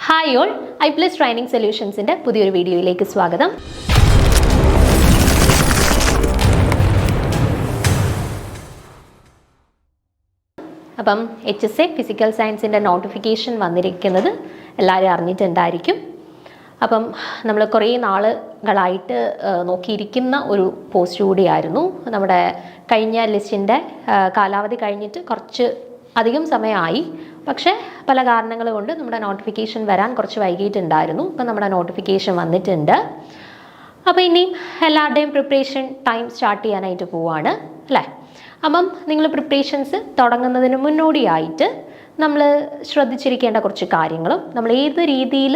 Hi all, I plus training സൊല്യൂഷൻസിൻ്റെ പുതിയൊരു വീഡിയോയിലേക്ക് സ്വാഗതം. അപ്പം HSA ഫിസിക്കൽ സയൻസിൻ്റെ നോട്ടിഫിക്കേഷൻ വന്നിരിക്കുന്നത് എല്ലാവരും അറിഞ്ഞിട്ടുണ്ടായിരിക്കും. അപ്പം നമ്മൾ കുറേ നാളുകളായിട്ട് നോക്കിയിരിക്കുന്ന ഒരു പോസ്റ്റ് കൂടിയായിരുന്നു. നമ്മുടെ കഴിഞ്ഞ ലിസ്റ്റിൻ്റെ കാലാവധി കഴിഞ്ഞിട്ട് കുറച്ച് അധികം സമയമായി. പക്ഷേ പല കാരണങ്ങൾ കൊണ്ട് നമ്മുടെ നോട്ടിഫിക്കേഷൻ വരാൻ കുറച്ച് വൈകിയിട്ടുണ്ടായിരുന്നു. ഇപ്പം നമ്മുടെ നോട്ടിഫിക്കേഷൻ വന്നിട്ടുണ്ട്. അപ്പോൾ ഇനിയും എല്ലാവരുടെയും പ്രിപ്പറേഷൻ ടൈം സ്റ്റാർട്ട് ചെയ്യാനായിട്ട് പോവാണ് അല്ലേ. അപ്പം നിങ്ങൾ പ്രിപ്പറേഷൻസ് തുടങ്ങുന്നതിന് മുന്നോടിയായിട്ട് നമ്മൾ ശ്രദ്ധിച്ചിരിക്കേണ്ട കുറച്ച് കാര്യങ്ങളും നമ്മൾ ഏത് രീതിയിൽ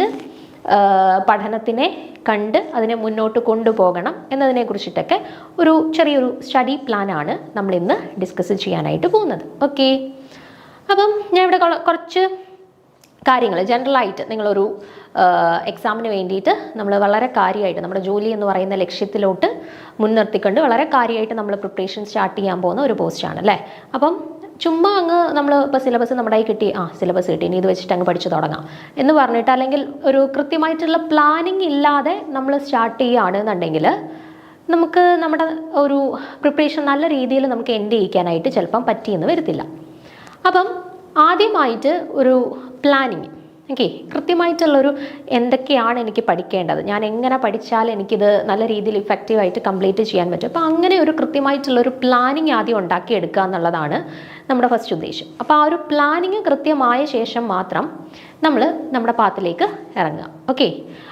പഠനത്തിനെ കണ്ട് അതിനെ മുന്നോട്ട് കൊണ്ടുപോകണം എന്നതിനെ കുറിച്ചിട്ടൊക്കെ ഒരു ചെറിയൊരു സ്റ്റഡി പ്ലാനാണ് നമ്മളിന്ന് ഡിസ്കസ് ചെയ്യാനായിട്ട് പോകുന്നത്. ഓക്കെ, അപ്പം ഞാൻ ഇവിടെ കുറച്ച് കാര്യങ്ങൾ ജനറലായിട്ട് നിങ്ങളൊരു എക്സാമിന് വേണ്ടിയിട്ട് നമ്മൾ വളരെ കാര്യമായിട്ട് നമ്മുടെ ജോലി എന്ന് പറയുന്ന ലക്ഷ്യത്തിലോട്ട് മുൻനിർത്തിക്കൊണ്ട് വളരെ കാര്യമായിട്ട് നമ്മൾ പ്രിപ്പറേഷൻ സ്റ്റാർട്ട് ചെയ്യാൻ പോകുന്ന ഒരു പോസ്റ്റാണ് അല്ലേ. അപ്പം ചുമ്മാ അങ്ങ് നമ്മൾ ഇപ്പോൾ സിലബസ് നമ്മുടെ കയ്യിൽ കിട്ടി, സിലബസ് കിട്ടി, ഇനി ഇത് വെച്ചിട്ട് അങ്ങ് പഠിച്ചു തുടങ്ങാം എന്ന് പറഞ്ഞിട്ട്, അല്ലെങ്കിൽ ഒരു കൃത്യമായിട്ടുള്ള പ്ലാനിങ് ഇല്ലാതെ നമ്മൾ സ്റ്റാർട്ട് ചെയ്യുകയാണെന്നുണ്ടെങ്കിൽ നമുക്ക് നമ്മുടെ ഒരു പ്രിപ്പറേഷൻ നല്ല രീതിയിൽ നമുക്ക് എൻഡ് ചെയ്യിക്കാനായിട്ട് ചിലപ്പം പറ്റിയെന്ന് വരത്തില്ല. അപ്പം ആദ്യമായിട്ട് ഒരു പ്ലാനിങ്, ഓക്കെ, കൃത്യമായിട്ടുള്ളൊരു എന്തൊക്കെയാണ് എനിക്ക് പഠിക്കേണ്ടത്, ഞാൻ എങ്ങനെ പഠിച്ചാൽ എനിക്കിത് നല്ല രീതിയിൽ ഇഫക്റ്റീവായിട്ട് കംപ്ലീറ്റ് ചെയ്യാൻ പറ്റും. അപ്പോൾ അങ്ങനെ ഒരു കൃത്യമായിട്ടുള്ളൊരു പ്ലാനിങ് ആദ്യം ഉണ്ടാക്കിയെടുക്കുക എന്നുള്ളതാണ് നമ്മുടെ ഫസ്റ്റ് ഉദ്ദേശം. അപ്പോൾ ആ ഒരു പ്ലാനിങ് കൃത്യമായ ശേഷം മാത്രം നമ്മൾ നമ്മുടെ പാത്തിലേക്ക് ഇറങ്ങുക. ഓക്കെ,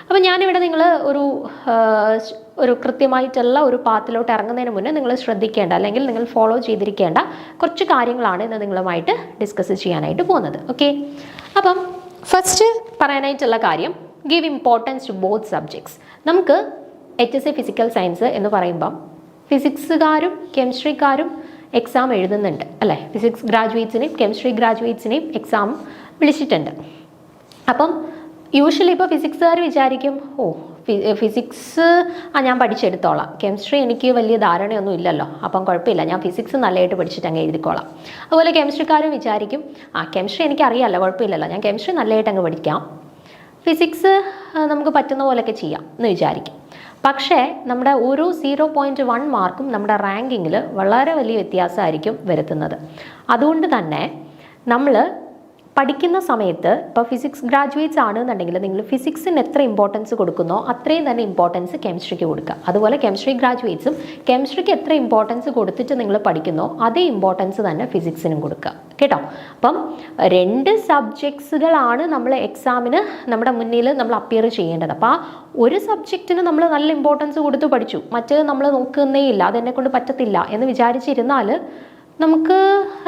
അപ്പോൾ ഞാനിവിടെ നിങ്ങൾ ഒരു കൃത്യമായിട്ടുള്ള ഒരു പാത്തിലോട്ട് ഇറങ്ങുന്നതിന് മുന്നേ നിങ്ങൾ ശ്രദ്ധിക്കേണ്ട അല്ലെങ്കിൽ നിങ്ങൾ ഫോളോ ചെയ്തിരിക്കേണ്ട കുറച്ച് കാര്യങ്ങളാണ് ഇന്ന് നിങ്ങളുമായിട്ട് ഡിസ്കസ് ചെയ്യാനായിട്ട് പോകുന്നത്. ഓക്കെ, അപ്പം ഫസ്റ്റ് പറയാനായിട്ടുള്ള കാര്യം, give importance to both subjects. നമുക്ക് HSA ഫിസിക്കൽ സയൻസ് എന്ന് പറയുമ്പം ഫിസിക്സുകാരും കെമിസ്ട്രിക്കാരും എക്സാം എഴുതുന്നുണ്ട് അല്ലേ. ഫിസിക്സ് ഗ്രാജുവേറ്റ്സിനെയും കെമിസ്ട്രി ഗ്രാജുവേറ്റ്സിനെയും എക്സാം വിളിച്ചിട്ടുണ്ട്. അപ്പം യൂഷ്വലി ഇപ്പോൾ ഫിസിക്സുകാർ വിചാരിക്കും, ഫിസിക്സ് ഞാൻ പഠിച്ചെടുത്തോളാം, കെമിസ്ട്രി എനിക്ക് വലിയ ധാരണയൊന്നും ഇല്ലല്ലോ, അപ്പം കുഴപ്പമില്ല, ഞാൻ ഫിസിക്സ് നല്ലതായിട്ട് പഠിച്ചിട്ട് അങ്ങ് എഴുതിക്കോളാം. അതുപോലെ കെമിസ്ട്രിക്കാരും വിചാരിക്കും, കെമിസ്ട്രി എനിക്കറിയാമല്ലോ, കുഴപ്പമില്ലല്ലോ, ഞാൻ കെമിസ്ട്രി നല്ലതായിട്ട് അങ്ങ് പഠിക്കാം, ഫിസിക്സ് നമുക്ക് പറ്റുന്ന പോലെയൊക്കെ ചെയ്യാം എന്ന് വിചാരിക്കും. പക്ഷേ നമ്മുടെ ഓരോ 0.1 മാർക്കും നമ്മുടെ റാങ്കിങ്ങിൽ വളരെ വലിയ വ്യത്യാസമായിരിക്കും വരുത്തുന്നത്. അതുകൊണ്ട് തന്നെ നമ്മൾ പഠിക്കുന്ന സമയത്ത് ഇപ്പോൾ ഫിസിക്സ് ഗ്രാജുവേറ്റ്സ് ആണെന്നുണ്ടെങ്കിൽ നിങ്ങൾ ഫിസിക്സിന് എത്ര ഇമ്പോർട്ടൻസ് കൊടുക്കുന്നോ അത്രയും തന്നെ ഇമ്പോർട്ടൻസ് കെമിസ്ട്രിക്ക് കൊടുക്കുക. അതുപോലെ കെമിസ്ട്രി ഗ്രാജുവേറ്റ്സും കെമിസ്ട്രിക്ക് എത്ര ഇമ്പോർട്ടൻസ് കൊടുത്തിട്ട് നിങ്ങൾ പഠിക്കുന്നോ അതേ ഇമ്പോർട്ടൻസ് തന്നെ ഫിസിക്സിനും കൊടുക്കുക കേട്ടോ. അപ്പം 2 സബ്ജക്ട്സുകളാണ് നമ്മൾ എക്സാമിന് നമ്മുടെ മുന്നിൽ നമ്മൾ അപ്പിയർ ചെയ്യേണ്ടത്. അപ്പോൾ ആ ഒരു സബ്ജക്റ്റിന് നമ്മൾ നല്ല ഇമ്പോർട്ടൻസ് കൊടുത്ത് പഠിച്ചു, മറ്റേത് നമ്മൾ നോക്കുന്നേ ഇല്ല, അതെന്നെ കൊണ്ട് പറ്റത്തില്ല എന്ന് വിചാരിച്ചിരുന്നാൽ നമുക്ക്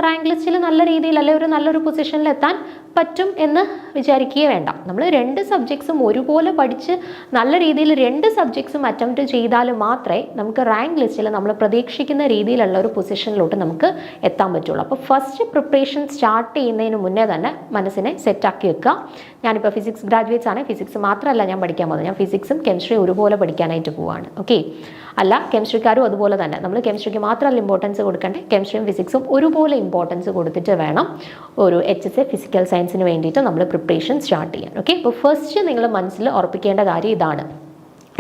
റാങ്ക് ലിസ്റ്റിൽ നല്ല രീതിയിൽ അല്ലെങ്കിൽ ഒരു നല്ലൊരു പൊസിഷനിൽ എത്താൻ പറ്റും എന്ന് വിചാരിക്കുകയേ വേണ്ട. നമ്മൾ 2 സബ്ജക്ട്സും ഒരുപോലെ പഠിച്ച് നല്ല രീതിയിൽ 2 സബ്ജക്ട്സും അറ്റംപ്റ്റ് ചെയ്താൽ മാത്രമേ നമുക്ക് റാങ്ക് ലിസ്റ്റിൽ നമ്മൾ പ്രതീക്ഷിക്കുന്ന രീതിയിലുള്ള ഒരു പൊസിഷനിലോട്ട് നമുക്ക് എത്താൻ പറ്റുള്ളൂ. അപ്പോൾ ഫസ്റ്റ് പ്രിപ്പറേഷൻ സ്റ്റാർട്ട് ചെയ്യുന്നതിന് മുന്നേ തന്നെ മനസ്സിനെ സെറ്റാക്കി വെക്കുക. ഞാനിപ്പോൾ ഫിസിക്സ് ഗ്രാജുവേറ്റ്സ് ആണ്, ഫിസിക്സ് മാത്രമല്ല ഞാൻ പഠിക്കാൻ പോകുന്നത്, ഞാൻ ഫിസിക്സും കെമിസ്ട്രിയും ഒരുപോലെ പഠിക്കാനായിട്ട് പോവാണ്. ഓക്കെ, അല്ല കെമിസ്ട്രിക്കാരും അതുപോലെ തന്നെ, നമ്മൾ കെമിസ്ട്രിക്ക് മാത്രമല്ല ഇമ്പോർട്ടൻസ് കൊടുക്കേണ്ടത്, കെമിസ്ട്രിയും ഫിസിക്സും ഒരുപോലെ ഇമ്പോർട്ടൻസ് കൊടുത്തിട്ട് വേണം ഒരു HSA ഫിസിക്കൽ സയൻസിന് വേണ്ടിയിട്ട് നമ്മൾ പ്രിപ്പറേഷൻ സ്റ്റാർട്ട് ചെയ്യാൻ. ഓക്കെ, അപ്പോൾ ഫസ്റ്റ് നിങ്ങൾ മനസ്സിൽ ഉറപ്പിക്കേണ്ട കാര്യം ഇതാണ്,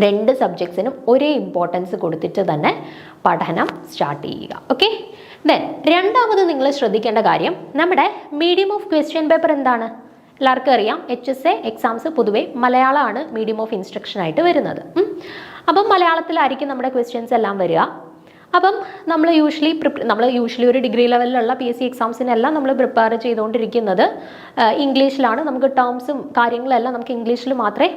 2 സബ്ജക്ട്സിനും ഒരേ ഇമ്പോർട്ടൻസ് കൊടുത്തിട്ട് തന്നെ പഠനം സ്റ്റാർട്ട് ചെയ്യുക. ഓക്കെ, ദെൻ രണ്ടാമത് നിങ്ങൾ ശ്രദ്ധിക്കേണ്ട കാര്യം, നമ്മുടെ മീഡിയം ഓഫ് ക്വസ്റ്റ്യൻ പേപ്പർ എന്താണ്? എല്ലാവർക്കും അറിയാം, HSA എക്സാംസ് പൊതുവേ മലയാളമാണ് മീഡിയം ഓഫ് ഇൻസ്ട്രക്ഷൻ ആയിട്ട് വരുന്നത്. അപ്പം മലയാളത്തിലായിരിക്കും നമ്മുടെ ക്വസ്റ്റ്യൻസ് എല്ലാം വരിക. അപ്പം നമ്മൾ യൂഷ്വലി ഒരു ഡിഗ്രി ലെവലിലുള്ള PSC എക്സാംസിനെല്ലാം നമ്മൾ പ്രിപ്പയർ ചെയ്തുകൊണ്ടിരിക്കുന്നത് ഇംഗ്ലീഷിലാണ്. നമുക്ക് ടേംസും കാര്യങ്ങളെല്ലാം നമുക്ക് ഇംഗ്ലീഷിൽ മാത്രമേ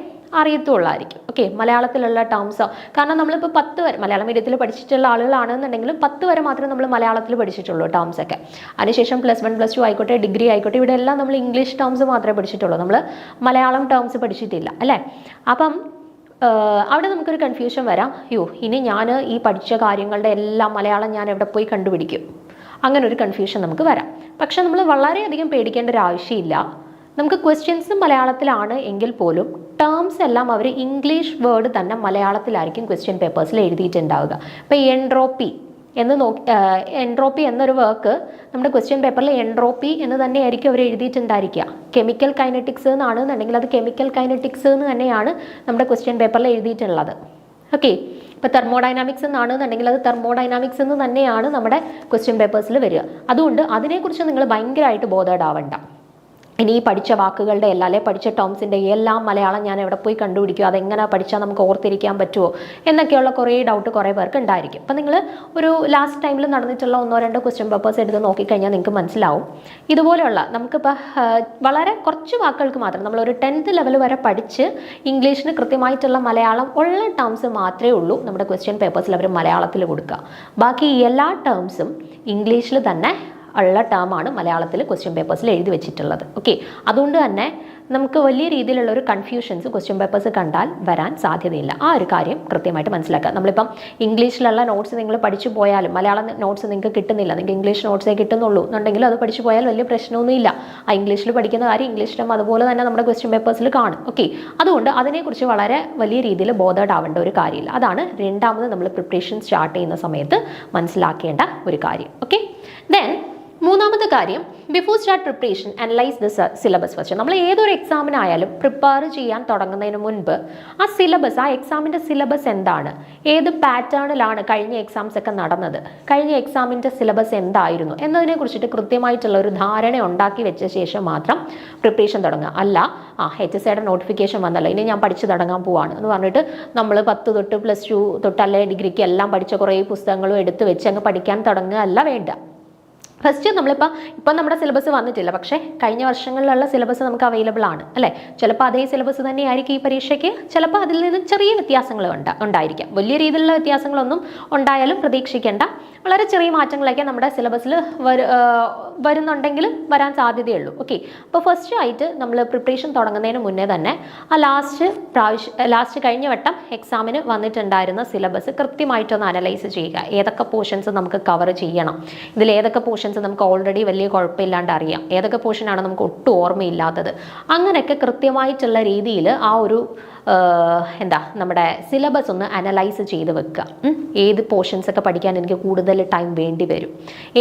അറിയത്തുള്ളായിരിക്കും. ഓക്കെ, മലയാളത്തിലുള്ള ടേംസോ, കാരണം നമ്മളിപ്പോൾ 10 വരെ മലയാളം മീഡിയത്തിൽ പഠിച്ചിട്ടുള്ള ആളുകളാണെന്നുണ്ടെങ്കിലും 10 വരെ മാത്രമേ നമ്മൾ മലയാളത്തിൽ പഠിച്ചിട്ടുള്ളൂ ടേംസൊക്കെ. അതിനുശേഷം +1 +2 ആയിക്കോട്ടെ, ഡിഗ്രി ആയിക്കോട്ടെ, ഇവിടെ എല്ലാം നമ്മൾ ഇംഗ്ലീഷ് ടേംസ് മാത്രമേ പഠിച്ചിട്ടുള്ളൂ, നമ്മൾ മലയാളം ടേംസ് പഠിച്ചിട്ടില്ല അല്ലേ. അപ്പം അവിടെ നമുക്കൊരു കൺഫ്യൂഷൻ വരാം, ഇനി ഞാൻ ഈ പഠിച്ച കാര്യങ്ങളുടെ എല്ലാം മലയാളം ഞാൻ എവിടെ പോയി കണ്ടുപിടിക്കും, അങ്ങനെ ഒരു കൺഫ്യൂഷൻ നമുക്ക് വരാം. പക്ഷെ നമ്മൾ വളരെയധികം പേടിക്കേണ്ട ഒരു ആവശ്യമില്ല. നമുക്ക് ക്വസ്റ്റ്യൻസ് മലയാളത്തിലാണ് എങ്കിൽ പോലും ടേംസ് എല്ലാം അവർ ഇംഗ്ലീഷ് വേർഡ് തന്നെ മലയാളത്തിലായിരിക്കും ക്വസ്റ്റ്യൻ പേപ്പേഴ്സിൽ എഴുതിയിട്ടുണ്ടാവുക. ഇപ്പോൾ എൻട്രോപ്പി എന്ന് എൻട്രോപ്പി എന്നൊരു വർക്ക് നമ്മുടെ ക്വസ്റ്റ്യൻ പേപ്പറിൽ എൻട്രോപ്പി എന്ന് തന്നെയായിരിക്കും അവർ എഴുതിയിട്ടുണ്ടായിരിക്കുക. കെമിക്കൽ കൈനറ്റിക്സ് എന്നാണെന്നുണ്ടെങ്കിൽ അത് കെമിക്കൽ കൈനറ്റിക്സ് എന്ന് തന്നെയാണ് നമ്മുടെ ക്വസ്റ്റ്യൻ പേപ്പറിൽ എഴുതിയിട്ടുള്ളത്. ഓക്കെ, ഇപ്പോൾ തെർമോഡൈനാമിക്സ് എന്നാണെന്നുണ്ടെങ്കിൽ അത് തെർമോഡൈനാമിക്സ് എന്ന് തന്നെയാണ് നമ്മുടെ ക്വസ്റ്റ്യൻ പേപ്പേഴ്സിൽ വരിക. അതുകൊണ്ട് അതിനെക്കുറിച്ച് നിങ്ങൾ ഭയങ്കരമായിട്ട് ബോധേഡ് ആവണ്ട. ഇനി ഈ പഠിച്ച വാക്കുകളുടെ എല്ലാം അല്ലെ പഠിച്ച ടേംസിൻ്റെ എല്ലാം മലയാളം ഞാൻ എവിടെ പോയി കണ്ടുപിടിക്കും, അതെങ്ങനെ പഠിച്ചാൽ നമുക്ക് ഓർത്തിരിക്കാൻ പറ്റുമോ എന്നൊക്കെയുള്ള കുറേ ഡൗട്ട് കുറേ പേർക്ക് ഉണ്ടായിരിക്കും. അപ്പം നിങ്ങൾ ഒരു ലാസ്റ്റ് ടൈമിൽ നടന്നിട്ടുള്ള 1-2 ക്വസ്റ്റ്യൻ പേപ്പേഴ്സ് എടുത്ത് നോക്കിക്കഴിഞ്ഞാൽ നിങ്ങൾക്ക് മനസ്സിലാവും. ഇതുപോലെയുള്ള നമുക്കിപ്പോൾ വളരെ കുറച്ച് വാക്കുകൾക്ക് മാത്രം നമ്മളൊരു 10th ലെവൽ വരെ പഠിച്ച് ഇംഗ്ലീഷിന് കൃത്യമായിട്ടുള്ള മലയാളം ഉള്ള ടേംസ് മാത്രമേ ഉള്ളൂ നമ്മുടെ ക്വസ്റ്റ്യൻ പേപ്പേഴ്സിൽ അവർ മലയാളത്തിൽ കൊടുക്കുക. ബാക്കി എല്ലാ ടേംസും ഇംഗ്ലീഷിൽ തന്നെ ഉള്ള ടേമാണ് മലയാളത്തിൽ ക്വസ്റ്റ്യൻ പേപ്പേഴ്സിൽ എഴുതി വെച്ചിട്ടുള്ളത്. ഓക്കെ, അതുകൊണ്ട് തന്നെ നമുക്ക് വലിയ രീതിയിലുള്ള ഒരു കൺഫ്യൂഷൻസ് ക്വസ്റ്റ്യൻ പേപ്പേഴ്സ് കണ്ടാൽ വരാൻ സാധ്യതയില്ല. ആ ഒരു കാര്യം കൃത്യമായിട്ട് മനസ്സിലാക്കുക. നമ്മളിപ്പം ഇംഗ്ലീഷിലുള്ള നോട്ട്സ് നിങ്ങൾ പഠിച്ചു പോയാലും മലയാളം നോട്ട്സ് നിങ്ങൾക്ക് കിട്ടുന്നില്ല, നിങ്ങൾക്ക് ഇംഗ്ലീഷ് നോട്ട്സേ കിട്ടുന്നുള്ളൂ എന്നുണ്ടെങ്കിൽ അത് പഠിച്ചു പോയാൽ വലിയ പ്രശ്നമൊന്നുമില്ല. ആ ഇംഗ്ലീഷിൽ പഠിക്കുന്ന കാര്യം ഇംഗ്ലീഷിലും അതുപോലെ തന്നെ നമ്മുടെ ക്വസ്റ്റ്യൻ പേപ്പേഴ്സിൽ കാണും. ഓക്കെ, അതുകൊണ്ട് അതിനെക്കുറിച്ച് വളരെ വലിയ രീതിയിൽ ബോധേഡ് ആവേണ്ട ഒരു കാര്യമില്ല. അതാണ് രണ്ടാമത് നമ്മൾ പ്രിപ്പറേഷൻ സ്റ്റാർട്ട് ചെയ്യുന്ന സമയത്ത് മനസ്സിലാക്കേണ്ട ഒരു കാര്യം. ഓക്കെ, ദെൻ മൂന്നാമത്തെ കാര്യം, before start preparation analyse the syllabus first. നമ്മൾ ഏതൊരു എക്സാമിനായാലും പ്രിപ്പയർ ചെയ്യാൻ തുടങ്ങുന്നതിന് മുൻപ് ആ സിലബസ്, ആ എക്സാമിൻ്റെ സിലബസ് എന്താണ്, ഏത് പാറ്റേണിലാണ് കഴിഞ്ഞ എക്സാംസ് ഒക്കെ നടന്നത്, കഴിഞ്ഞ എക്സാമിൻ്റെ സിലബസ് എന്തായിരുന്നു എന്നതിനെ കുറിച്ചിട്ട് കൃത്യമായിട്ടുള്ള ഒരു ധാരണ ഉണ്ടാക്കി വെച്ച ശേഷം മാത്രം പ്രിപ്പറേഷൻ തുടങ്ങുക. അല്ല HSCയുടെ നോട്ടിഫിക്കേഷൻ വന്നല്ലോ ഇനി ഞാൻ പഠിച്ചു തുടങ്ങാൻ പോവാണ് എന്ന് പറഞ്ഞിട്ട് നമ്മൾ 10 തൊട്ട് +2 തൊട്ട് അല്ലെങ്കിൽ ഡിഗ്രിക്ക് എല്ലാം പഠിച്ച കുറേ പുസ്തകങ്ങളും എടുത്ത് വെച്ച് അങ്ങ് പഠിക്കാൻ തുടങ്ങുക അല്ല വേണ്ട. ഫസ്റ്റ് ഇപ്പം നമ്മുടെ സിലബസ് വന്നിട്ടില്ല, പക്ഷേ കഴിഞ്ഞ വർഷങ്ങളിലുള്ള സിലബസ് നമുക്ക് അവൈലബിൾ ആണ് അല്ലേ. ചിലപ്പോൾ അതേ സിലബസ് തന്നെയായിരിക്കും ഈ പരീക്ഷയ്ക്ക്, ചിലപ്പോൾ അതിൽ നിന്ന് ചെറിയ വ്യത്യാസങ്ങൾ ഉണ്ടായിരിക്കാം. വലിയ രീതിയിലുള്ള വ്യത്യാസങ്ങളൊന്നും ഉണ്ടായാലും പ്രതീക്ഷിക്കേണ്ട. വളരെ ചെറിയ മാറ്റങ്ങളൊക്കെ നമ്മുടെ സിലബസിൽ വരുന്നുണ്ടെങ്കിലും വരാൻ സാധ്യതയുള്ളൂ. ഓക്കെ, അപ്പോൾ ഫസ്റ്റ് ആയിട്ട് നമ്മൾ പ്രിപ്പറേഷൻ തുടങ്ങുന്നതിന് മുന്നേ തന്നെ ആ ലാസ്റ്റ് കഴിഞ്ഞ വട്ടം എക്സാമിന് വന്നിട്ടുണ്ടായിരുന്ന സിലബസ് കൃത്യമായിട്ടൊന്ന് അനലൈസ് ചെയ്യുക. ഏതൊക്കെ പോർഷൻസ് നമുക്ക് കവർ ചെയ്യണം, ഇതിൽ ഏതൊക്കെ പോർഷൻസ് നമുക്ക് ഓൾറെഡി വലിയ കുഴപ്പമില്ലാണ്ട് അറിയാം, ഏതൊക്കെ പോർഷനാണ് നമുക്ക് ഒട്ടും ഓർമ്മയില്ലാത്തത്, അങ്ങനെയൊക്കെ കൃത്യമായിട്ടുള്ള രീതിയിൽ ആ ഒരു നമ്മുടെ സിലബസ് ഒന്ന് അനലൈസ് ചെയ്ത് വെക്കുക. ഏത് പോർഷൻസ് ഒക്കെ പഠിക്കാൻ എനിക്ക് കൂടുതൽ ടൈം വേണ്ടി വരും,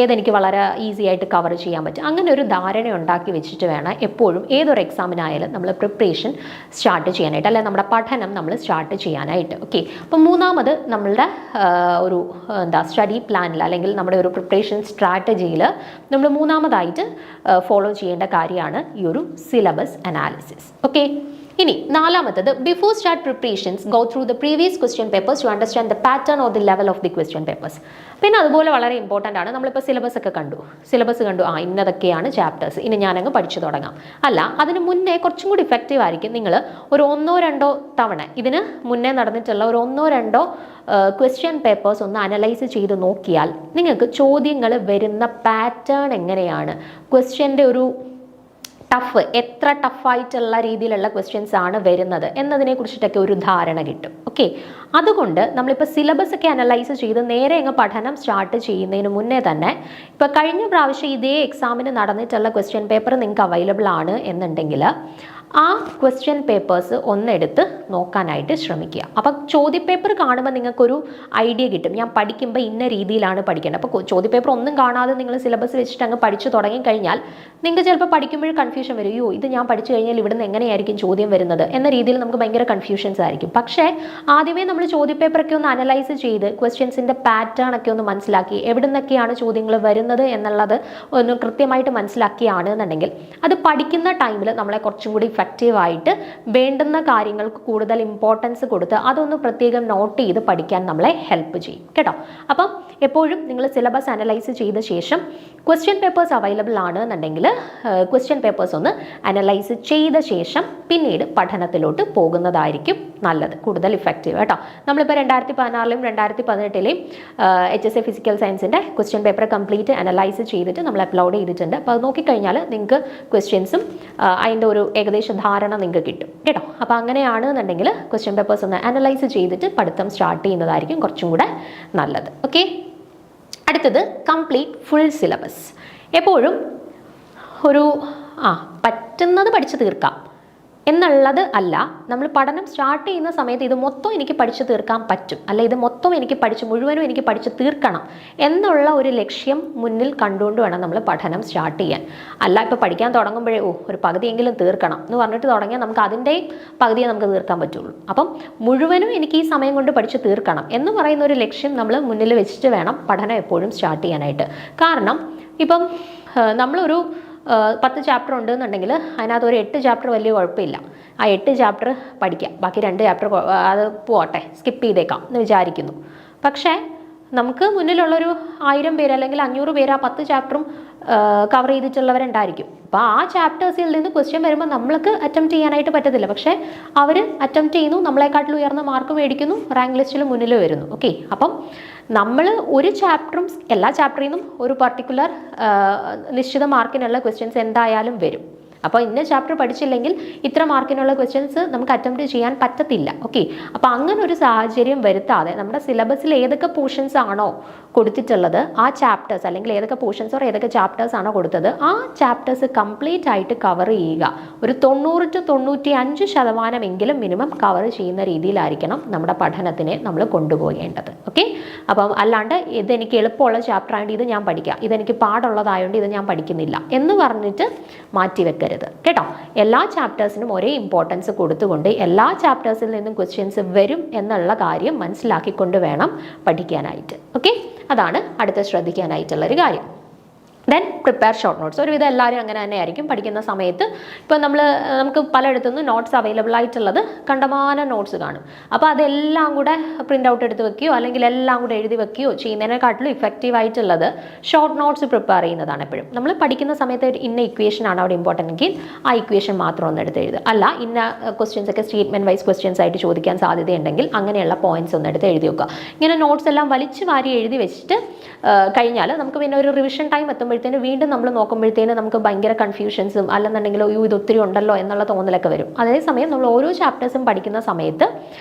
ഏതെനിക്ക് വളരെ ഈസി ആയിട്ട് കവർ ചെയ്യാൻ പറ്റും, അങ്ങനെ ഒരു ധാരണ ഉണ്ടാക്കി വെച്ചിട്ട് വേണം എപ്പോഴും ഏതൊരു എക്സാമിനായാലും നമ്മൾ പ്രിപ്പറേഷൻ സ്റ്റാർട്ട് ചെയ്യാനായിട്ട്, അല്ലെങ്കിൽ നമ്മുടെ പഠനം നമ്മൾ സ്റ്റാർട്ട് ചെയ്യാനായിട്ട്. ഓക്കെ, അപ്പം മൂന്നാമത് നമ്മളുടെ ഒരു സ്റ്റഡി പ്ലാനിൽ അല്ലെങ്കിൽ നമ്മുടെ ഒരു പ്രിപ്പറേഷൻ സ്ട്രാറ്റജിയിൽ നമ്മൾ മൂന്നാമതായിട്ട് ഫോളോ ചെയ്യേണ്ട കാര്യമാണ് ഈ ഒരു സിലബസ് അനാലിസിസ്. ഓക്കെ, ഇനി നാലാമത്തത്, before start preparations go through the previous question papers to understand the pattern or the level of the question papers. പിന്നെ അതുപോലെ വളരെ ഇമ്പോർട്ടൻ്റ് ആണ്, നമ്മളിപ്പോൾ സിലബസ് കണ്ടു, ഇന്നതൊക്കെയാണ് ചാപ്റ്റേഴ്സ്, ഇനി ഞാനങ്ങ് പഠിച്ചു തുടങ്ങാം. അല്ല, അതിന് മുന്നേ കുറച്ചും കൂടി ഇഫക്റ്റീവ് ആയിരിക്കും നിങ്ങൾ ഒരു 1-2 തവണ ഇതിന് മുന്നേ നടന്നിട്ടുള്ള ഒരു 1-2 ക്വസ്റ്റ്യൻ പേപ്പേഴ്സ് ഒന്ന് അനലൈസ് ചെയ്ത് നോക്കിയാൽ നിങ്ങൾക്ക് ചോദ്യങ്ങൾ വരുന്ന പാറ്റേൺ എങ്ങനെയാണ്, ക്വസ്റ്റ്യൻ്റെ ഒരു എത്ര ടഫായിട്ടുള്ള രീതിയിലുള്ള ക്വസ്റ്റ്യൻസ് ആണ് വരുന്നത് എന്നതിനെ കുറിച്ചിട്ടൊക്കെ ഒരു ധാരണ കിട്ടും. ഓക്കെ, അതുകൊണ്ട് നമ്മളിപ്പോൾ സിലബസ് ഒക്കെ അനലൈസ് ചെയ്ത് നേരെ അങ്ങ് പഠനം സ്റ്റാർട്ട് ചെയ്യുന്നതിന് മുന്നേ തന്നെ ഇപ്പോൾ കഴിഞ്ഞ പ്രാവശ്യം ഇതേ എക്സാമിന് നടന്നിട്ടുള്ള ക്വസ്റ്റ്യൻ പേപ്പർ നിങ്ങൾക്ക് അവൈലബിൾ ആണ് എന്നുണ്ടെങ്കിൽ ആ ക്വസ്റ്റ്യൻ പേപ്പേഴ്സ് ഒന്നെടുത്ത് നോക്കാനായിട്ട് ശ്രമിക്കുക. അപ്പം ചോദ്യപേപ്പർ കാണുമ്പോൾ നിങ്ങൾക്കൊരു ഐഡിയ കിട്ടും, ഞാൻ പഠിക്കുമ്പോൾ ഇന്ന രീതിയിലാണ് പഠിക്കേണ്ടത്. അപ്പോൾ ചോദ്യപേപ്പർ ഒന്നും കാണാതെ നിങ്ങൾ സിലബസ് വെച്ചിട്ട് അങ്ങ് പഠിച്ചു തുടങ്ങിക്കഴിഞ്ഞാൽ നിങ്ങൾക്ക് ചിലപ്പോൾ പഠിക്കുമ്പോൾ കൺഫ്യൂഷൻ വരും, ഇത് ഞാൻ പഠിച്ചു കഴിഞ്ഞാൽ ഇവിടുന്ന് എങ്ങനെയായിരിക്കും ചോദ്യം വരുന്നത് എന്ന രീതിയിൽ നമുക്ക് ഭയങ്കര കൺഫ്യൂഷൻസ് ആയിരിക്കും. പക്ഷേ ആദ്യമേ നമ്മൾ ചോദ്യപേപ്പറൊക്കെ ഒന്ന് അനലൈസ് ചെയ്ത് ക്വസ്റ്റ്യൻസിൻ്റെ പാറ്റേൺ ഒക്കെ ഒന്ന് മനസ്സിലാക്കി എവിടെ നിന്നൊക്കെയാണ് ചോദ്യങ്ങൾ വരുന്നത് എന്നുള്ളത് ഒന്ന് കൃത്യമായിട്ട് മനസ്സിലാക്കിയാണെന്നുണ്ടെങ്കിൽ അത് പഠിക്കുന്ന ടൈമിൽ നമ്മളെ കുറച്ചും കൂടി ഇഫക്റ്റീവായിട്ട് വേണ്ടുന്ന കാര്യങ്ങൾക്ക് കൂടുതൽ ഇമ്പോർട്ടൻസ് കൊടുത്ത് അതൊന്ന് പ്രത്യേകം നോട്ട് ചെയ്ത് പഠിക്കാൻ നമ്മളെ ഹെൽപ്പ് ചെയ്യും കേട്ടോ. അപ്പം എപ്പോഴും നിങ്ങൾ സിലബസ് അനലൈസ് ചെയ്ത ശേഷം ക്വസ്റ്റ്യൻ പേപ്പേഴ്സ് അവൈലബിൾ ആണ് എന്നുണ്ടെങ്കിൽ ക്വസ്റ്റ്യൻ പേപ്പേഴ്സ് ഒന്ന് അനലൈസ് ചെയ്ത ശേഷം പിന്നീട് പഠനത്തിലോട്ട് പോകുന്നതായിരിക്കും നല്ലത്, കൂടുതൽ ഇഫക്റ്റീവ് കേട്ടോ. നമ്മളിപ്പോൾ 2016-ലും 2018-ലെയും HSC ഫിസിക്കൽ സയൻസിൻ്റെ ക്വസ്റ്റ്യൻ പേപ്പർ കംപ്ലീറ്റ് അനലൈസ് ചെയ്തിട്ട് നമ്മൾ അപ്ലോഡ് ചെയ്തിട്ടുണ്ട്. അപ്പോൾ അത് നോക്കിക്കഴിഞ്ഞാൽ നിങ്ങൾക്ക് ക്വസ്റ്റ്യൻസും അതിൻ്റെ ഒരു ഏകദേശ ധാരണ നിങ്ങൾക്ക് കിട്ടും കേട്ടോ. അപ്പോൾ അങ്ങനെയാണെന്നുണ്ടെങ്കിൽ ക്വസ്റ്റ്യൻ പേപ്പേഴ്സ് ഒന്ന് അനലൈസ് ചെയ്തിട്ട് പഠിത്തം സ്റ്റാർട്ട് ചെയ്യുന്നതായിരിക്കും കുറച്ചും കൂടെ നല്ലത്. ഓക്കെ, അടുത്തത് കംപ്ലീറ്റ് ഫുൾ സിലബസ്. എപ്പോഴും ഒരു പറ്റുന്നത് പഠിച്ച് തീർക്കാം, എന്നുള്ളത് അല്ല. നമ്മൾ പഠനം സ്റ്റാർട്ട് ചെയ്യുന്ന സമയത്ത് ഇത് മൊത്തം എനിക്ക് പഠിച്ചു തീർക്കാൻ പറ്റും, അല്ല ഇത് മൊത്തം എനിക്ക് മുഴുവനും എനിക്ക് പഠിച്ചു തീർക്കണം എന്നുള്ള ഒരു ലക്ഷ്യം മുന്നിൽ കണ്ടുകൊണ്ട് വേണം നമ്മൾ പഠനം സ്റ്റാർട്ട് ചെയ്യാൻ. അല്ല ഇപ്പോൾ പഠിക്കാൻ തുടങ്ങുമ്പോഴേ ഒരു പകുതിയെങ്കിലും തീർക്കണം എന്ന് പറഞ്ഞിട്ട് തുടങ്ങിയാൽ നമുക്ക് അതിൻ്റെ പകുതിയെ നമുക്ക് തീർക്കാൻ പറ്റുള്ളൂ. അപ്പം മുഴുവനും എനിക്ക് ഈ സമയം കൊണ്ട് പഠിച്ചു തീർക്കണം എന്ന് പറയുന്ന ഒരു ലക്ഷ്യം നമ്മൾ മുന്നിൽ വെച്ചിട്ട് വേണം പഠനം എപ്പോഴും സ്റ്റാർട്ട് ചെയ്യാനായിട്ട്. കാരണം ഇപ്പം നമ്മളൊരു 10 ചാപ്റ്റർ ഉണ്ടെന്നുണ്ടെങ്കിൽ അതിനകത്ത് ഒരു 8 ചാപ്റ്റർ വലിയ കുഴപ്പമില്ല. ആ 8 ചാപ്റ്റർ പഠിക്കാം, ബാക്കി 2 ചാപ്റ്റർ അത് പോട്ടെ, സ്കിപ്പ് ചെയ്തേക്കാം എന്ന് വിചാരിക്കുന്നു. പക്ഷേ നമുക്ക് മുന്നിലുള്ളൊരു 1000 പേര് അല്ലെങ്കിൽ 500 പേര് ആ 10 ചാപ്റ്ററും കവർ ചെയ്തിട്ടുള്ളവരുണ്ടായിരിക്കും. അപ്പോൾ ആ ചാപ്റ്റേഴ്സിൽ നിന്ന് ക്വസ്റ്റ്യൻ വരുമ്പോൾ നമ്മൾക്ക് അറ്റംപ്റ്റ് ചെയ്യാനായിട്ട് പറ്റത്തില്ല. പക്ഷേ അവർ അറ്റംപ്റ്റ് ചെയ്യുന്നു, നമ്മളെക്കാട്ടിലും ഉയർന്ന മാർക്ക് മേടിക്കുന്നു, റാങ്ക് ലിസ്റ്റിൽ മുന്നിൽ വരുന്നു. ഓക്കെ, അപ്പം നമ്മൾ ഒരു ചാപ്റ്ററും എല്ലാ ചാപ്റ്ററിൽ നിന്നും ഒരു പർട്ടിക്കുലർ നിശ്ചിത മാർക്കിനുള്ള ക്വസ്റ്റ്യൻസ് എന്തായാലും വരും. അപ്പോൾ ഇന്ന ചാപ്റ്റർ പഠിച്ചില്ലെങ്കിൽ ഇത്ര മാർക്കിനുള്ള ക്വസ്റ്റ്യൻസ് നമുക്ക് അറ്റംപ്റ്റ് ചെയ്യാൻ പറ്റത്തില്ല. ഓക്കെ, അപ്പോൾ അങ്ങനെ ഒരു സാഹചര്യം വരുത്താതെ നമ്മുടെ സിലബസിൽ ഏതൊക്കെ പോർഷൻസ് ആണോ കൊടുത്തിട്ടുള്ളത് ആ ചാപ്റ്റേഴ്സ്, അല്ലെങ്കിൽ ഏതൊക്കെ പോർഷൻസ് ഓർ ഏതൊക്കെ ചാപ്റ്റേഴ്സ് ആണോ കൊടുത്തത് ആ ചാപ്റ്റേഴ്സ് കംപ്ലീറ്റ് ആയിട്ട് കവർ ചെയ്യുക. ഒരു 90 to 95% മിനിമം കവർ ചെയ്യുന്ന രീതിയിലായിരിക്കണം നമ്മുടെ പഠനത്തിനെ നമ്മൾ കൊണ്ടുപോകേണ്ടത്. ഓക്കെ, അപ്പം അല്ലാണ്ട് ഇതെനിക്ക് എളുപ്പമുള്ള ചാപ്റ്റർ ആയതുകൊണ്ട് ഇത് ഞാൻ പഠിക്കാം, ഇതെനിക്ക് പാടുള്ളതായതുകൊണ്ട് ഇത് ഞാൻ പഠിക്കുന്നില്ല എന്ന് പറഞ്ഞിട്ട് മാറ്റിവെക്കരുത് കേട്ടോ. എല്ലാ ചാപ്റ്റേഴ്സിനും ഒരേ ഇമ്പോർട്ടൻസ് കൊടുത്തുകൊണ്ട് എല്ലാ ചാപ്റ്റേഴ്സിൽ നിന്നും ക്വസ്റ്റ്യൻസ് വരും എന്നുള്ള കാര്യം മനസ്സിലാക്കിക്കൊണ്ട് വേണം പഠിക്കാനായിട്ട്. ഓക്കെ, അതാണ് അടുത്ത ശ്രദ്ധിക്കാനായിട്ടുള്ളൊരു കാര്യം. Then prepare short notes. ഒരുവിധം എല്ലാവരും അങ്ങനെ തന്നെ ആയിരിക്കും പഠിക്കുന്ന സമയത്ത്. ഇപ്പോൾ നമുക്ക് പലയിടത്തുനിന്ന് നോട്ട്സ് അവൈലബിൾ ആയിട്ടുള്ളത് കണ്ടമാനം നോട്ട്സ് കാണും. അപ്പോൾ അതെല്ലാം കൂടെ പ്രിൻ്റ് ഔട്ട് എടുത്ത് വെക്കുകയോ അല്ലെങ്കിൽ എല്ലാം കൂടെ എഴുതി വെക്കുകയോ ചെയ്യുന്നതിനെക്കാട്ടിലും ഇഫക്റ്റീവ് ആയിട്ടുള്ളത് ഷോർട്ട് നോട്ട്സ് പ്രിപ്പയർ ചെയ്യുന്നതാണ്. എപ്പോഴും നമ്മൾ പഠിക്കുന്ന സമയത്ത് ഇന്ന ഇക്വേഷൻ ആണ് അവിടെ ഇമ്പോർട്ടൻ്റ് എങ്കിൽ ആ ഇക്വേഷൻ മാത്രം ഒന്ന് എടുത്ത് എഴുതുക. അല്ല ഇന്ന ക്വസ്റ്റ്യൻസ് ഒക്കെ സ്റ്റേറ്റ്മെൻറ്റ് വൈസ് ക്വസ്റ്റ്യൻസ് ആയിട്ട് ചോദിക്കാൻ സാധ്യതയുണ്ടെങ്കിൽ അങ്ങനെയുള്ള പോയിന്റ്സ് ഒന്ന് എടുത്ത് എഴുതി വെക്കുക. ഇങ്ങനെ നോട്ട്സ് എല്ലാം വലിച്ചു വാരി എഴുതി വെച്ചിട്ട് കഴിഞ്ഞാൽ നമുക്ക് പിന്നെ ഒരു റിവിഷൻ ടൈം എത്തുമ്പോഴത്തേന് വീണ്ടും നമ്മൾ നോക്കുമ്പോഴത്തേന് നമുക്ക് ഭയങ്കര കൺഫ്യൂഷൻസും അല്ലെന്നുണ്ടെങ്കിലോ ഇത് ഒത്തിരി ഉണ്ടല്ലോ എന്നുള്ള തോന്നലൊക്കെ വരും. അതേസമയം നമ്മൾ ഓരോ ചാപ്റ്റേഴ്സും പഠിക്കുന്ന സമയത്ത്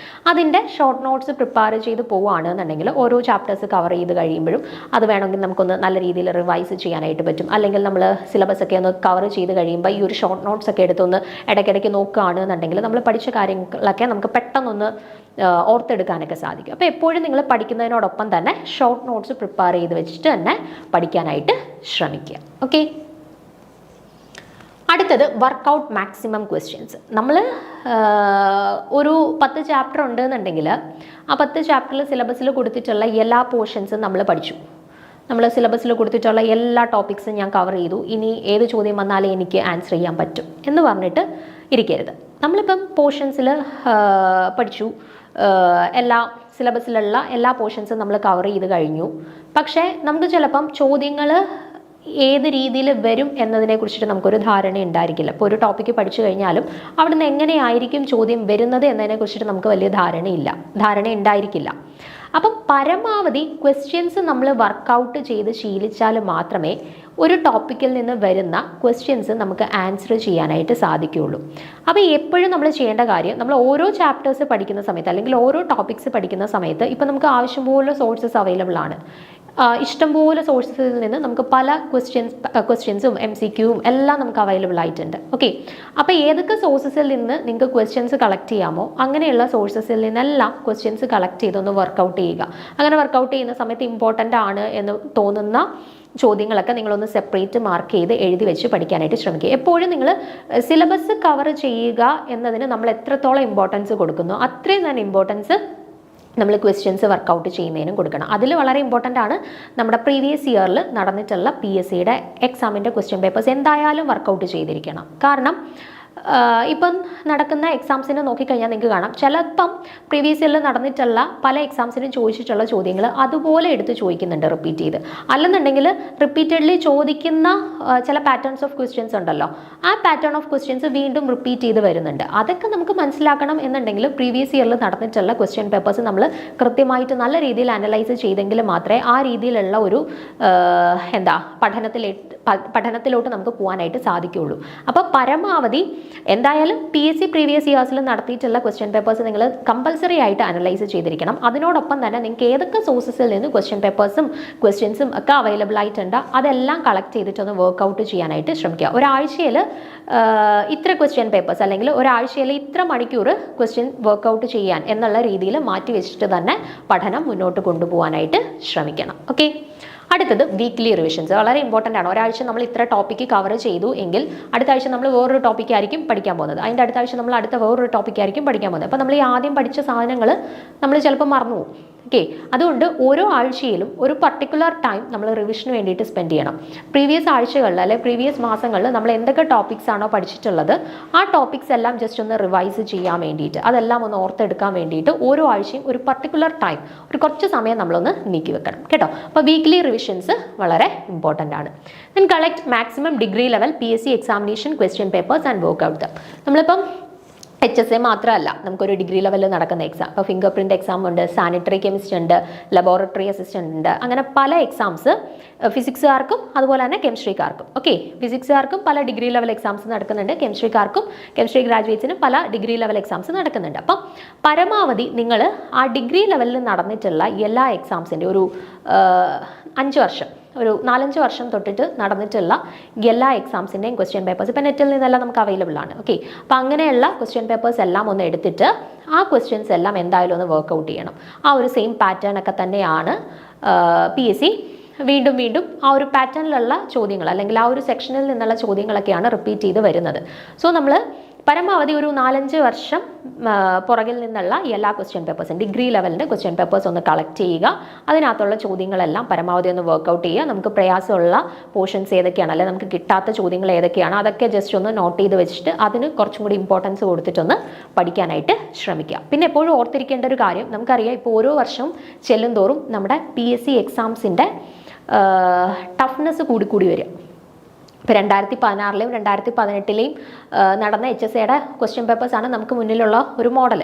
അതിൻ്റെ ഷോർട്ട് നോട്ട്സ് പ്രിപ്പയർ ചെയ്ത് പോവുകയാണെന്നുണ്ടെങ്കിൽ ഓരോ ചാപ്റ്റേഴ്സ് കവർ ചെയ്ത് കഴിയുമ്പോഴും അത് വേണമെങ്കിൽ നമുക്കൊന്ന് നല്ല രീതിയിൽ റിവൈസ് ചെയ്യാനായിട്ട് പറ്റും. അല്ലെങ്കിൽ നമ്മൾ സിലബസ് ഒക്കെ ഒന്ന് കവർ ചെയ്ത് കഴിയുമ്പോൾ ഈ ഒരു ഷോർട്ട് നോട്ട്സ് ഒക്കെ എടുത്തൊന്ന് ഇടയ്ക്കിടയ്ക്ക് നോക്കുകയാണെന്നുണ്ടെങ്കിൽ നമ്മൾ പഠിച്ച കാര്യങ്ങളൊക്കെ നമുക്ക് പെട്ടെന്നൊന്ന് ഓർത്തെടുക്കാനൊക്കെ സാധിക്കും. അപ്പോൾ എപ്പോഴും നിങ്ങൾ പഠിക്കുന്നതിനോടൊപ്പം തന്നെ ഷോർട്ട് നോട്ട്സ് പ്രിപ്പയർ ചെയ്ത് വെച്ചിട്ട് തന്നെ പഠിക്കാനായിട്ട് ശ്രമിക്കുക. ഓക്കെ, അടുത്തത് വർക്കൗട്ട് മാക്സിമം ക്വസ്റ്റ്യൻസ്. നമ്മൾ ഒരു 10 ചാപ്റ്റർ ഉണ്ടെന്നുണ്ടെങ്കിൽ ആ 10 ചാപ്റ്ററിൽ സിലബസിൽ കൊടുത്തിട്ടുള്ള എല്ലാ പോർഷൻസും നമ്മൾ പഠിച്ചു. നമ്മൾ സിലബസിൽ കൊടുത്തിട്ടുള്ള എല്ലാ ടോപ്പിക്സും ഞാൻ കവർ ചെയ്തു, ഇനി ഏത് ചോദ്യം വന്നാലും എനിക്ക് ആൻസർ ചെയ്യാൻ പറ്റും എന്ന് പറഞ്ഞിട്ട് ഇരിക്കരുത്. നമ്മളിപ്പം പോർഷൻസിൽ പഠിച്ചു, എല്ലാ സിലബസിലുള്ള എല്ലാ പോർഷൻസും നമ്മൾ കവർ ചെയ്ത് കഴിഞ്ഞു. പക്ഷേ നമുക്ക് ചിലപ്പം ചോദ്യങ്ങൾ ഏത് രീതിയിൽ വരും എന്നതിനെ കുറിച്ചിട്ട് നമുക്കൊരു ധാരണ ഉണ്ടായിരിക്കില്ല. ഇപ്പോൾ ഒരു ടോപ്പിക്ക് പഠിച്ചു കഴിഞ്ഞാലും അവിടെ നിന്ന് എങ്ങനെയായിരിക്കും ചോദ്യം വരുന്നത് എന്നതിനെ കുറിച്ചിട്ട് നമുക്ക് വലിയ ധാരണ ഉണ്ടായിരിക്കില്ല. അപ്പം പരമാവധി ക്വസ്റ്റ്യൻസ് നമ്മൾ വർക്കൗട്ട് ചെയ്ത് ശീലിച്ചാൽ മാത്രമേ ഒരു ടോപ്പിക്കിൽ നിന്ന് വരുന്ന ക്വസ്റ്റ്യൻസ് നമുക്ക് ആൻസർ ചെയ്യാനായിട്ട് സാധിക്കുകയുള്ളൂ. അപ്പോൾ എപ്പോഴും നമ്മൾ ചെയ്യേണ്ട കാര്യം, നമ്മൾ ഓരോ ചാപ്റ്റേഴ്സ് പഠിക്കുന്ന സമയത്ത് അല്ലെങ്കിൽ ഓരോ ടോപ്പിക്സ് പഠിക്കുന്ന സമയത്ത് ഇപ്പം നമുക്ക് ആവശ്യം പോലെ സോഴ്സസ് അവൈലബിൾ ആണ്. ഇഷ്ടംപോലെ സോഴ്സസിൽ നിന്ന് നമുക്ക് പല ക്വസ്റ്റ്യൻസും MCQയും എല്ലാം നമുക്ക് അവൈലബിൾ ആയിട്ടുണ്ട്. ഓക്കെ, അപ്പോൾ ഏതൊക്കെ സോഴ്സസിൽ നിന്ന് നിങ്ങൾക്ക് ക്വസ്റ്റ്യൻസ് കളക്ട് ചെയ്യാമോ അങ്ങനെയുള്ള സോഴ്സസിൽ നിന്നെല്ലാം ക്വസ്റ്റ്യൻസ് കളക്ട് ചെയ്തൊന്ന് വർക്കൗട്ട് ചെയ്യുക. അങ്ങനെ വർക്കൗട്ട് ചെയ്യുന്ന സമയത്ത് ഇമ്പോർട്ടൻ്റ് ആണ് എന്ന് തോന്നുന്ന ചോദ്യങ്ങളൊക്കെ നിങ്ങളൊന്ന് സെപ്പറേറ്റ് മാർക്ക് ചെയ്ത് എഴുതി വെച്ച് പഠിക്കാനായിട്ട് ശ്രമിക്കുക. എപ്പോഴും നിങ്ങൾ സിലബസ് കവർ ചെയ്യുക എന്നതിന് നമ്മൾ എത്രത്തോളം ഇമ്പോർട്ടൻസ് കൊടുക്കുന്നു അത്രയും തന്നെ ഇമ്പോർട്ടൻസ് നമ്മൾ ക്വസ്റ്റ്യൻസ് വർക്കൗട്ട് ചെയ്യുന്നതിനും കൊടുക്കണം. അതിൽ വളരെ ഇമ്പോർട്ടൻ്റ് ആണ് നമ്മുടെ പ്രീവിയസ് ഇയറിൽ നടന്നിട്ടുള്ള PSCയുടെ എക്സാമിൻ്റെ ക്വസ്റ്റ്യൻ പേപ്പേഴ്സ് എന്തായാലും വർക്കൗട്ട് ചെയ്തിരിക്കണം. കാരണം ഇപ്പം നടക്കുന്ന എക്സാംസിനെ നോക്കിക്കഴിഞ്ഞാൽ നിങ്ങൾക്ക് കാണാം ചിലപ്പം പ്രീവിയസ് ഇയറിൽ നടന്നിട്ടുള്ള പല എക്സാംസിനും ചോദിച്ചിട്ടുള്ള ചോദ്യങ്ങൾ അതുപോലെ എടുത്ത് ചോദിക്കുന്നുണ്ട് റിപ്പീറ്റ് ചെയ്ത്. അല്ലെന്നുണ്ടെങ്കിൽ റിപ്പീറ്റഡ്ലി ചോദിക്കുന്ന ചില പാറ്റേൺസ് ഓഫ് ക്വസ്റ്റ്യൻസ് ഉണ്ടല്ലോ, ആ പാറ്റേൺ ഓഫ് ക്വസ്റ്റ്യൻസ് വീണ്ടും റിപ്പീറ്റ് ചെയ്ത് വരുന്നുണ്ട്. അതൊക്കെ നമുക്ക് മനസ്സിലാക്കണം എന്നുണ്ടെങ്കിൽ പ്രീവിയസ് ഇയറിൽ നടന്നിട്ടുള്ള ക്വസ്റ്റ്യൻ പേപ്പേഴ്സ് നമ്മൾ കൃത്യമായിട്ട് നല്ല രീതിയിൽ അനലൈസ് ചെയ്തെങ്കിൽ മാത്രമേ ആ രീതിയിലുള്ള ഒരു പഠനത്തിലോട്ട് നമുക്ക് പോകാനായിട്ട് സാധിക്കുകയുള്ളൂ. അപ്പോൾ പരമാവധി എന്തായാലും PSC പ്രീവിയസ് ഇയേഴ്സിൽ നടത്തിയിട്ടുള്ള ക്വസ്റ്റ്യൻ പേപ്പേഴ്സ് നിങ്ങൾ കമ്പൽസറി ആയിട്ട് അനലൈസ് ചെയ്തിരിക്കണം. അതിനോടൊപ്പം തന്നെ നിങ്ങൾക്ക് ഏതൊക്കെ സോഴ്സസിൽ നിന്ന് ക്വസ്റ്റ്യൻ പേപ്പേഴ്സും ക്വസ്റ്റ്യൻസും ഒക്കെ അവൈലബിൾ ആയിട്ടുണ്ട് അതെല്ലാം കളക്ട് ചെയ്തിട്ടൊന്ന് വർക്കൗട്ട് ചെയ്യാനായിട്ട് ശ്രമിക്കുക. ഒരാഴ്ചയിൽ ഇത്ര ക്വസ്റ്റ്യൻ പേപ്പേഴ്സ് അല്ലെങ്കിൽ ഒരാഴ്ചയിൽ ഇത്ര മണിക്കൂർ ക്വസ്റ്റ്യൻ വർക്കൗട്ട് ചെയ്യാൻ എന്നുള്ള രീതിയിൽ മാറ്റി വെച്ചിട്ട് തന്നെ പഠനം മുന്നോട്ട് കൊണ്ടുപോകാനായിട്ട് ശ്രമിക്കണം. ഓക്കെ, അടുത്തത് വീക്ക്ലി റിവിഷൻസ്. വളരെ ഇമ്പോർട്ടൻ്റ് ആണ്. ഒരാഴ്ച നമ്മൾ ഇത്ര ടോപ്പിക്ക് കവർ ചെയ്തു എങ്കിൽ അടുത്ത ആഴ്ച നമ്മൾ വേറൊരു ടോപ്പിക് ആയിരിക്കും പഠിക്കാൻ പോകുന്നത്. അതിൻ്റെ അടുത്ത ആഴ്ച നമ്മൾ അടുത്ത വേറൊരു ടോപ്പിക് ആയിരിക്കും പഠിക്കാൻ പോകുന്നത്. അപ്പോൾ നമ്മൾ ഈ ആദ്യം പഠിച്ച സാധനങ്ങൾ നമ്മൾ ചിലപ്പോൾ മറന്നു പോകും. ഓക്കെ, അതുകൊണ്ട് ഓരോ ആഴ്ചയിലും ഒരു പർട്ടിക്കുലർ ടൈം നമ്മൾ റിവിഷന് വേണ്ടിയിട്ട് സ്പെൻഡ് ചെയ്യണം. പ്രീവിയസ് ആഴ്ചകളിൽ അല്ലെങ്കിൽ പ്രീവിയസ് മാസങ്ങളിൽ നമ്മൾ എന്തൊക്കെ ടോപ്പിക്സ് ആണോ പഠിച്ചിട്ടുള്ളത് ആ ടോപ്പിക്സ് എല്ലാം ജസ്റ്റ് ഒന്ന് റിവൈസ് ചെയ്യാൻ വേണ്ടിയിട്ട്, അതെല്ലാം ഒന്ന് ഓർത്തെടുക്കാൻ വേണ്ടിയിട്ട് ഓരോ ആഴ്ചയും ഒരു പർട്ടിക്കുലർ ടൈം, ഒരു കുറച്ച് സമയം നമ്മളൊന്ന് നീക്കി വെക്കണം കേട്ടോ. അപ്പോൾ വീക്ക്ലി റിവിഷൻസ് വളരെ ഇമ്പോർട്ടൻ്റ് ആണ്. Then collect maximum degree level PSC examination question papers and work out. നമ്മളിപ്പം HSA മാത്രമല്ല, നമുക്കൊരു ഡിഗ്രി ലെവലിൽ നടക്കുന്ന എക്സാം, ഇപ്പോൾ ഫിംഗർ പ്രിൻറ്റ് എക്സാം ഉണ്ട്, സാനിറ്ററി കെമിസ്റ്റ് ഉണ്ട്, ലബോറട്ടറി അസിസ്റ്റൻ്റ് ഉണ്ട്, അങ്ങനെ പല എക്സാംസ് ഫിസിക്സുകാർക്കും അതുപോലെ തന്നെ കെമിസ്ട്രിക്കാർക്കും. ഓക്കെ, ഫിസിക്സുകാർക്കും പല ഡിഗ്രി ലെവൽ എക്സാംസ് നടക്കുന്നുണ്ട്, കെമിസ്ട്രി ഗ്രാജുവേറ്റ്സിനും പല ഡിഗ്രി ലെവൽ എക്സാംസ് നടക്കുന്നുണ്ട്. അപ്പം പരമാവധി നിങ്ങൾ ആ ഡിഗ്രി ലെവലിൽ നടന്നിട്ടുള്ള എല്ലാ എക്സാംസിൻ്റെ ഒരു 5 വർഷം, ഒരു 4-5 വർഷം തൊട്ടിട്ട് നടന്നിട്ടുള്ള എല്ലാ എക്സാംസിൻ്റെയും ക്വസ്റ്റ്യൻ പേപ്പേഴ്സ് ഇപ്പോൾ നെറ്റിൽ നിന്നെല്ലാം നമുക്ക് അവൈലബിൾ ആണ്. ഓക്കെ, അപ്പോൾ അങ്ങനെയുള്ള ക്വസ്റ്റ്യൻ പേപ്പേഴ്സ് എല്ലാം ഒന്ന് എടുത്തിട്ട് ആ ക്വസ്റ്റ്യൻസ് എല്ലാം എന്തായാലും ഒന്ന് വർക്കൗട്ട് ചെയ്യണം. ആ ഒരു സെയിം പാറ്റേൺ ഒക്കെ തന്നെയാണ് PSC വീണ്ടും വീണ്ടും ആ ഒരു പാറ്റേണിലുള്ള ചോദ്യങ്ങൾ അല്ലെങ്കിൽ ആ ഒരു സെക്ഷനിൽ നിന്നുള്ള ചോദ്യങ്ങളൊക്കെയാണ് റിപ്പീറ്റ് ചെയ്ത് വരുന്നത്. സോ നമ്മൾ പരമാവധി ഒരു 4-5 വർഷം പുറകിൽ നിന്നുള്ള എല്ലാ ക്വസ്റ്റ്യൻ പേപ്പേഴ്സും ഡിഗ്രി ലെവലിൻ്റെ ക്വസ്റ്റ്യൻ പേപ്പേഴ്സ് ഒന്ന് കളക്ട് ചെയ്യുക. അതിനകത്തുള്ള ചോദ്യങ്ങളെല്ലാം പരമാവധി ഒന്ന് വർക്കൗട്ട് ചെയ്യുക. നമുക്ക് പ്രയാസമുള്ള പോർഷൻസ് ഏതൊക്കെയാണ്, അല്ലെങ്കിൽ നമുക്ക് കിട്ടാത്ത ചോദ്യങ്ങൾ ഏതൊക്കെയാണ്, അതൊക്കെ ജസ്റ്റ് ഒന്ന് നോട്ട് ചെയ്ത് വെച്ചിട്ട് അതിന് കുറച്ചും കൂടി ഇമ്പോർട്ടൻസ് കൊടുത്തിട്ടൊന്ന് പഠിക്കാനായിട്ട് ശ്രമിക്കുക. പിന്നെ എപ്പോഴും ഓർത്തിരിക്കേണ്ട ഒരു കാര്യം, നമുക്കറിയാം ഇപ്പോൾ ഓരോ വർഷവും ചെല്ലും തോറും നമ്മുടെ PSC എക്സാംസിൻ്റെ ടഫ്നെസ് കൂടി വരും. ഇപ്പോൾ 2016-ലെയും 2018-ലെയും നടന്ന HSAയുടെ ക്വസ്റ്റ്യൻ പേപ്പേഴ്സാണ് നമുക്ക് മുന്നിലുള്ള ഒരു മോഡൽ.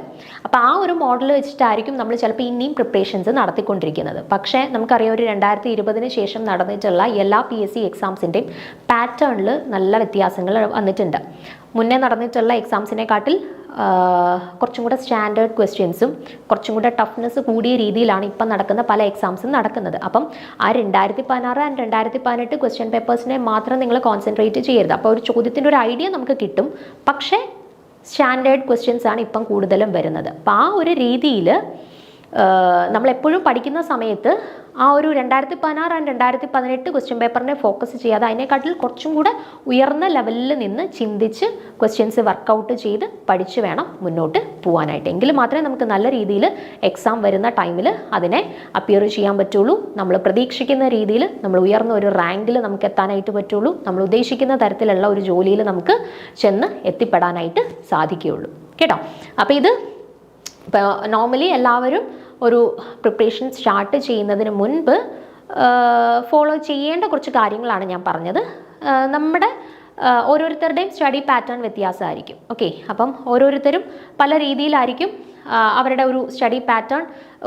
അപ്പോൾ ആ ഒരു മോഡൽ വെച്ചിട്ടായിരിക്കും നമ്മൾ ചിലപ്പോൾ ഇനിയും പ്രിപ്പറേഷൻസ് നടത്തിക്കൊണ്ടിരിക്കുന്നത്. പക്ഷേ നമുക്കറിയാം ഒരു 2020-ന് ശേഷം നടന്നിട്ടുള്ള എല്ലാ PSC എക്സാംസിൻ്റെയും പാറ്റേണിൽ നല്ല വ്യത്യാസങ്ങൾ വന്നിട്ടുണ്ട്. മുന്നേ നടന്നിട്ടുള്ള എക്സാംസിനെക്കാട്ടിൽ കുറച്ചും കൂടെ സ്റ്റാൻഡേർഡ് ക്വസ്റ്റ്യൻസും കുറച്ചും കൂടെ ടഫ്നെസ് കൂടിയ രീതിയിലാണ് ഇപ്പം നടക്കുന്ന പല എക്സാംസും നടക്കുന്നത്. അപ്പം ആ 2016 ആൻഡ് 2018 ക്വസ്റ്റ്യൻ പേപ്പേഴ്സിനെ മാത്രം നിങ്ങൾ കോൺസെൻട്രേറ്റ് ചെയ്യരുത്. അപ്പോൾ ഒരു ചോദ്യത്തിൻ്റെ ഒരു ഐഡിയ നമുക്ക് കിട്ടും, പക്ഷേ സ്റ്റാൻഡേർഡ് ക്വസ്റ്റ്യൻസ് ആണ് ഇപ്പം കൂടുതലും വരുന്നത്. അപ്പോൾ ആ ഒരു രീതിയിൽ നമ്മളെപ്പോഴും പഠിക്കുന്ന സമയത്ത് ആ ഒരു 2016 ആൻഡ് 2018 ക്വസ്റ്റ്യൻ പേപ്പറിനെ ഫോക്കസ് ചെയ്യാതെ അതിനെക്കാട്ടിൽ കുറച്ചും കൂടെ ഉയർന്ന ലെവലിൽ നിന്ന് ചിന്തിച്ച് ക്വസ്റ്റ്യൻസ് വർക്കൗട്ട് ചെയ്ത് പഠിച്ച് വേണം മുന്നോട്ട് പോകാനായിട്ട്. എങ്കിൽ മാത്രമേ നമുക്ക് നല്ല രീതിയിൽ എക്സാം വരുന്ന ടൈമിൽ അതിനെ അപ്പിയർ ചെയ്യാൻ പറ്റുള്ളൂ. നമ്മൾ പ്രതീക്ഷിക്കുന്ന രീതിയിൽ നമ്മൾ ഉയർന്ന ഒരു റാങ്കിൽ നമുക്ക് എത്താനായിട്ട് പറ്റുള്ളൂ. നമ്മൾ ഉദ്ദേശിക്കുന്ന തരത്തിലുള്ള ഒരു ജോലിയിൽ നമുക്ക് ചെന്ന് എത്തിപ്പെടാനായിട്ട് സാധിക്കുകയുള്ളൂ കേട്ടോ. അപ്പോൾ ഇത് ഇപ്പോൾ നോർമലി എല്ലാവരും ഒരു പ്രിപ്പറേഷൻ സ്റ്റാർട്ട് ചെയ്യുന്നതിന് മുൻപ് ഫോളോ ചെയ്യേണ്ട കുറച്ച് കാര്യങ്ങളാണ് ഞാൻ പറഞ്ഞത്. നമ്മുടെ ഓരോരുത്തരുടെയും സ്റ്റഡി പാറ്റേൺ വ്യത്യാസമായിരിക്കും. ഓക്കെ, അപ്പം ഓരോരുത്തരും പല രീതിയിലായിരിക്കും അവരുടെ ഒരു സ്റ്റഡി പാറ്റേൺ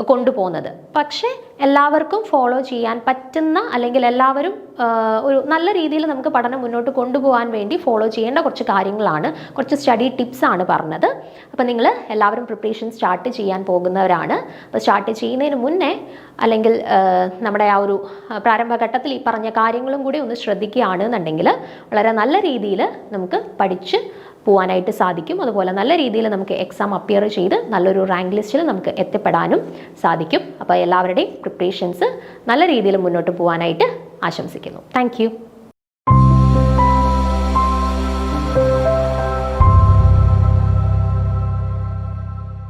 കൊണ്ടുപോകുന്നത്. പക്ഷേ എല്ലാവർക്കും ഫോളോ ചെയ്യാൻ പറ്റുന്ന അല്ലെങ്കിൽ എല്ലാവരും ഒരു നല്ല രീതിയിൽ നമുക്ക് പഠനം മുന്നോട്ട് കൊണ്ടുപോകാൻ വേണ്ടി ഫോളോ ചെയ്യേണ്ട കുറച്ച് കാര്യങ്ങളാണ്, കുറച്ച് സ്റ്റഡി ടിപ്സാണ് പറഞ്ഞത്. അപ്പോൾ നിങ്ങൾ എല്ലാവരും പ്രിപ്പറേഷൻ സ്റ്റാർട്ട് ചെയ്യാൻ പോകുന്നവരാണ്. അപ്പോൾ സ്റ്റാർട്ട് ചെയ്യുന്നതിന് മുന്നേ അല്ലെങ്കിൽ നമ്മുടെ ആ ഒരു പ്രാരംഭഘട്ടത്തിൽ ഈ പറഞ്ഞ കാര്യങ്ങളും കൂടി ഒന്ന് ശ്രദ്ധിക്കുകയാണെന്നുണ്ടെങ്കിൽ വളരെ നല്ല രീതിയിൽ നമുക്ക് പഠിച്ച് പോകാനായിട്ട് സാധിക്കും. അതുപോലെ നല്ല രീതിയിൽ നമുക്ക് എക്സാം അപ്പിയർ ചെയ്ത് നല്ലൊരു റാങ്ക് ലിസ്റ്റിൽ നമുക്ക് എത്തിപ്പെടാനും സാധിക്കും. അപ്പോൾ എല്ലാവരുടെയും പ്രിപ്പറേഷൻസ് നല്ല രീതിയിൽ മുന്നോട്ട് പോകാനായിട്ട് ആശംസിക്കുന്നു. താങ്ക്